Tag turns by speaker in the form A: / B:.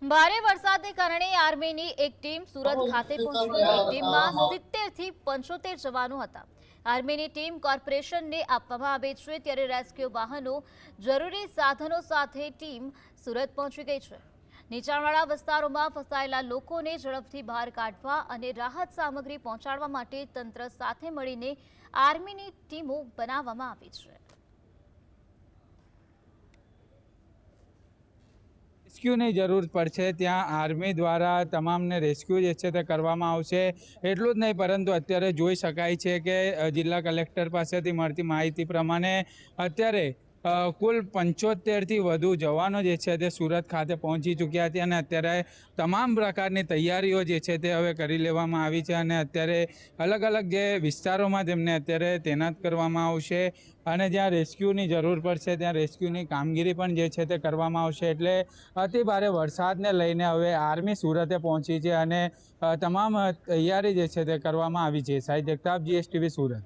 A: ભારે વરસાદને કારણે આર્મીની એક ટીમ સુરત ખાતે પહોંચી। એક ટીમમાં 70 થી 75 જવાનો હતા। આર્મીની ટીમ કોર્પોરેશનને આપવામાં આવે છે, ત્યારે રેસ્ક્યુ વાહનો જરૂરી સાધનો સાથે ટીમ સુરત પહોંચી ગઈ છે। નીચાણવાળા વિસ્તારોમાં ફસાયેલા લોકોને ઝડપથી બહાર કાઢવા અને રાહત સામગ્રી પહોંચાડવા માટે તંત્ર સાથે મળીને આર્મીની ટીમો બનાવવામાં આવી છે।
B: રેસ્ક્યુની જરૂર પડશે ત્યાં આર્મી દ્વારા તમામને રેસ્ક્યુ જે છે તે કરવામાં આવશે। એટલું જ નહીં પરંતુ અત્યારે જોઈ શકાય છે કે જિલ્લા કલેક્ટર પાસેથી મળતી માહિતી પ્રમાણે અત્યારે કુલ 75થી વધુ જવાનો જે છે તે સુરત ખાતે પહોંચી ચૂક્યા છે અને અત્યારે તમામ પ્રકારની તૈયારીઓ જે છે તે હવે કરી લેવામાં આવી છે અને અત્યારે અલગ અલગ જે વિસ્તારોમાં તેમને અત્યારે તૈનાત કરવામાં આવશે અને જ્યાં રેસ્ક્યુની જરૂર પડશે ત્યાં રેસ્ક્યુની કામગીરી પણ જે છે તે કરવામાં આવશે। એટલે અતિ ભારે વરસાદને લઈને હવે આર્મી સુરતે પહોંચી છે અને તમામ તૈયારી જે છે તે કરવામાં આવી છે। સાહિદ જગતાપ, GSTV સુરત।